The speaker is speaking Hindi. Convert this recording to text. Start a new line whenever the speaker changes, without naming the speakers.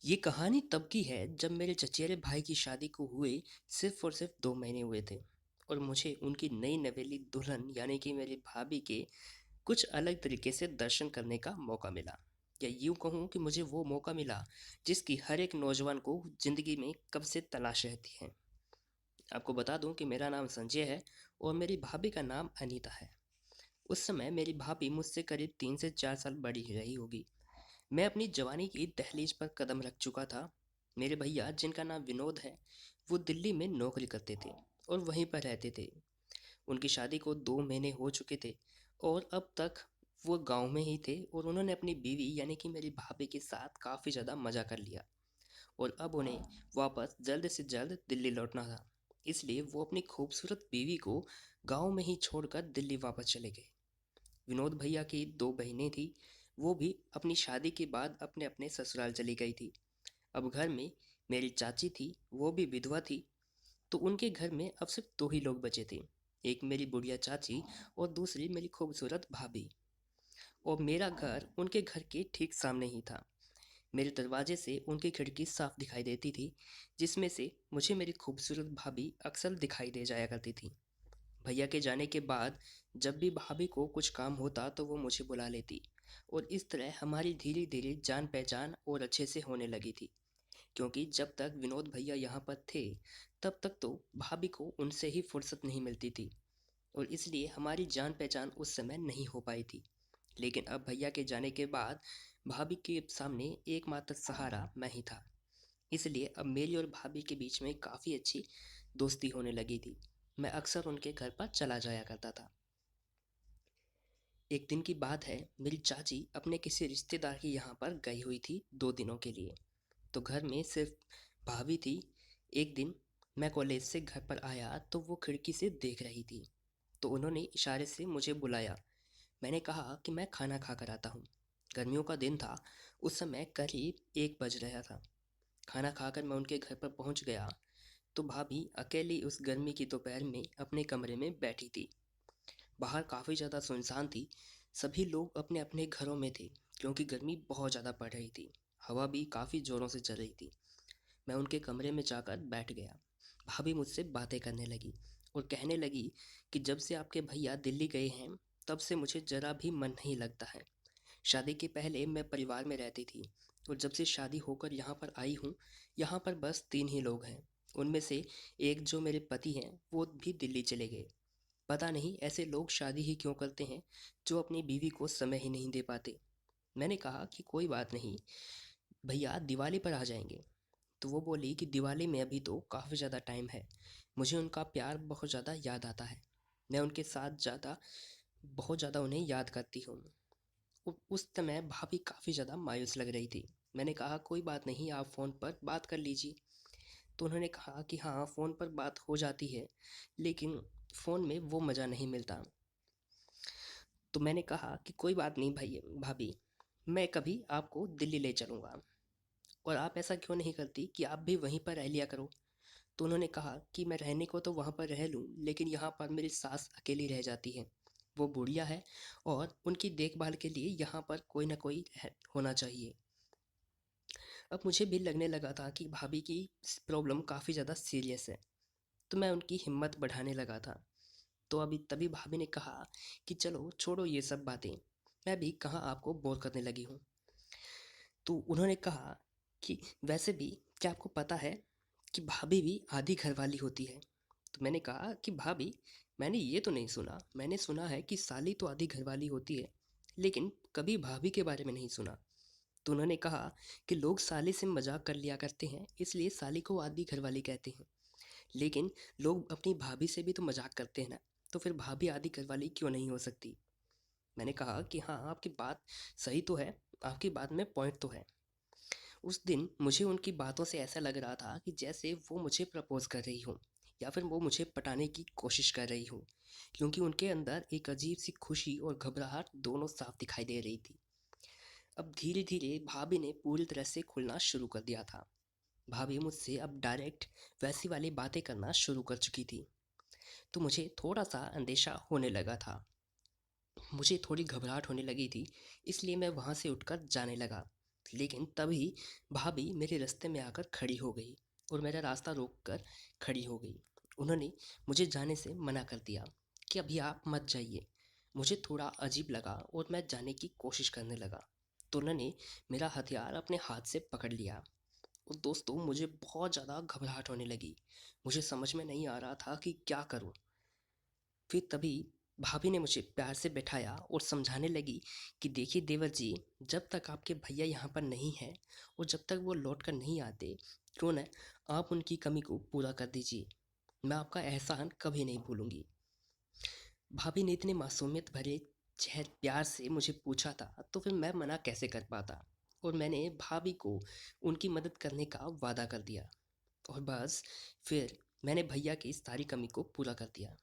ये कहानी तब की है जब मेरे चचेरे भाई की शादी को हुए सिर्फ और सिर्फ 2 महीने हुए थे। और मुझे उनकी नई नवेली दुल्हन यानी कि मेरी भाभी के कुछ अलग तरीके से दर्शन करने का मौका मिला। या यूं कहूँ कि मुझे वो मौका मिला जिसकी हर एक नौजवान को ज़िंदगी में कब से तलाश रहती है। आपको बता दूं कि मेरा नाम संजय है और मेरी भाभी का नाम अनीता है। उस समय मेरी भाभी मुझसे करीब 3 से 4 साल बड़ी रही होगी। मैं अपनी जवानी की दहलीज पर कदम रख चुका था। मेरे भैया जिनका नाम विनोद है, वो दिल्ली में नौकरी करते थे और वहीं पर रहते थे। उनकी शादी को 2 महीने हो चुके थे और अब तक वो गांव में ही थे और उन्होंने अपनी बीवी यानी कि मेरी भाभी के साथ काफ़ी ज़्यादा मज़ा कर लिया। और अब उन्हें वापस जल्द से जल्द दिल्ली लौटना था। इसलिए वो अपनी खूबसूरत बीवी को गांव में ही छोड़कर दिल्ली वापस चले गए। विनोद भैया की 2 बहनें थी। वो भी अपनी शादी के बाद अपने अपने ससुराल चली गई थी। अब घर में मेरी चाची थी, वो भी विधवा थी। तो उनके घर में अब सिर्फ 2 ही लोग बचे थे। एक मेरी बुढ़िया चाची और दूसरी मेरी खूबसूरत भाभी। और मेरा घर उनके घर के ठीक सामने ही था। मेरे दरवाजे से उनकी खिड़की साफ दिखाई देती थी, जिसमें से मुझे मेरी खूबसूरत भाभी अक्सर दिखाई दे जाया करती थी। भैया के जाने के बाद जब भी भाभी को कुछ काम होता तो वो मुझे बुला लेती। और इस तरह हमारी धीरे धीरे जान पहचान और अच्छे से होने लगी थी। क्योंकि जब तक विनोद भैया यहाँ पर थे, तब तक तो भाभी को उनसे ही फुर्सत नहीं मिलती थी। और इसलिए हमारी जान पहचान उस समय नहीं हो पाई थी। लेकिन अब भैया के जाने के बाद भाभी के सामने एकमात्र सहारा मैं ही था। इसलिए अब मेरी और भाभी के बीच में काफ़ी अच्छी दोस्ती होने लगी थी। मैं अक्सर उनके घर पर चला जाया करता था। एक दिन की बात है, मेरी चाची अपने किसी रिश्तेदार के यहाँ पर गई हुई थी 2 दिनों के लिए। तो घर में सिर्फ भाभी थी। एक दिन मैं कॉलेज से घर पर आया तो वो खिड़की से देख रही थी। तो उन्होंने इशारे से मुझे बुलाया। मैंने कहा कि मैं खाना खा कर आता हूँ। गर्मियों का दिन था। उस समय करीब 1 बज रहा था। खाना खाकर मैं उनके घर पर पहुँच गया तो भाभी अकेली उस गर्मी की दोपहर में अपने कमरे में बैठी थी। बाहर काफ़ी ज़्यादा सुनसान थी। सभी लोग अपने अपने घरों में थे क्योंकि गर्मी बहुत ज़्यादा पड़ रही थी। हवा भी काफ़ी ज़ोरों से चल रही थी। मैं उनके कमरे में जाकर बैठ गया। भाभी मुझसे बातें करने लगी और कहने लगी कि जब से आपके भैया दिल्ली गए हैं, तब से मुझे ज़रा भी मन नहीं लगता है। शादी के पहले मैं परिवार में रहती थी और जब से शादी होकर यहाँ पर आई हूँ, यहाँ पर बस 3 ही लोग हैं। उनमें से एक जो मेरे पति हैं, वो भी दिल्ली चले गए। पता नहीं ऐसे लोग शादी ही क्यों करते हैं जो अपनी बीवी को समय ही नहीं दे पाते। मैंने कहा कि कोई बात नहीं भैया, दिवाली पर आ जाएंगे। तो वो बोली कि दिवाली में अभी तो काफ़ी ज़्यादा टाइम है। मुझे उनका प्यार बहुत ज़्यादा याद आता है। मैं उनके साथ ज़्यादा बहुत ज़्यादा उन्हें याद करती हूँ। उस समय भाभी काफ़ी ज़्यादा मायूस लग रही थी। मैंने कहा कोई बात नहीं, आप फ़ोन पर बात कर लीजिए। तो उन्होंने कहा कि हाँ, फ़ोन पर बात हो जाती है, लेकिन फ़ोन में वो मज़ा नहीं मिलता। तो मैंने कहा कि कोई बात नहीं भाई भाभी, मैं कभी आपको दिल्ली ले चलूँगा और आप ऐसा क्यों नहीं करती कि आप भी वहीं पर रह लिया करो। तो उन्होंने कहा कि मैं रहने को तो वहाँ पर रह लूँ, लेकिन यहाँ पर मेरी सास अकेली रह जाती है। वो बुढ़िया है और उनकी देखभाल के लिए यहाँ पर कोई ना कोई होना चाहिए। अब मुझे भी लगने लगा था कि भाभी की प्रॉब्लम काफ़ी ज़्यादा सीरियस है। तो मैं उनकी हिम्मत बढ़ाने लगा था। तो अभी तभी भाभी ने कहा कि चलो छोड़ो ये सब बातें, मैं भी कहाँ आपको बोर करने लगी हूँ। तो उन्होंने कहा कि वैसे भी क्या आपको पता है कि भाभी भी आधी घरवाली होती है। तो मैंने कहा कि भाभी, मैंने ये तो नहीं सुना। मैंने सुना है कि साली तो आधी घरवाली होती है, लेकिन कभी भाभी के बारे में नहीं सुना। तो उन्होंने कहा कि लोग साली से मजाक कर लिया करते हैं, इसलिए साली को आधी घरवाली कहते हैं। लेकिन लोग अपनी भाभी से भी तो मजाक करते हैं ना, तो फिर भाभी आधी घरवाली क्यों नहीं हो सकती। मैंने कहा कि हाँ, आपकी बात सही तो है, आपकी बात में पॉइंट तो है। उस दिन मुझे उनकी बातों से ऐसा लग रहा था कि जैसे वो मुझे प्रपोज कर रही हो या फिर वो मुझे पटाने की कोशिश कर रही हो, क्योंकि उनके अंदर एक अजीब सी खुशी और घबराहट दोनों साफ दिखाई दे रही थी। अब धीरे धीरे भाभी ने पूरी तरह से खुलना शुरू कर दिया था। भाभी मुझसे अब डायरेक्ट वैसी वाली बातें करना शुरू कर चुकी थी। तो मुझे थोड़ा सा अंदेशा होने लगा था, मुझे थोड़ी घबराहट होने लगी थी। इसलिए मैं वहाँ से उठकर जाने लगा। लेकिन तभी भाभी मेरे रास्ते में आकर खड़ी हो गई और मेरा रास्ता रोक कर खड़ी हो गई। उन्होंने मुझे जाने से मना कर दिया कि अभी आप मत जाइए। मुझे थोड़ा अजीब लगा और मैं जाने की कोशिश करने लगा, तो उन्होंने मेरा हथियार अपने हाथ से पकड़ लिया। और दोस्तों, मुझे बहुत ज़्यादा घबराहट होने लगी। मुझे समझ में नहीं आ रहा था कि क्या करूं। फिर तभी भाभी ने मुझे प्यार से बैठाया और समझाने लगी कि देखिए देवर जी, जब तक आपके भैया यहाँ पर नहीं हैं और जब तक वो लौट कर नहीं आते, क्यों न आप उनकी कमी को पूरा कर दीजिए। मैं आपका एहसान कभी नहीं भूलूंगी। भाभी ने इतने मासूमियत भरे चेहरे प्यार से मुझे पूछा था, तो फिर मैं मना कैसे कर पाता। और मैंने भाभी को उनकी मदद करने का वादा कर दिया और बस फिर मैंने भैया की सारी कमी को पूरा कर दिया।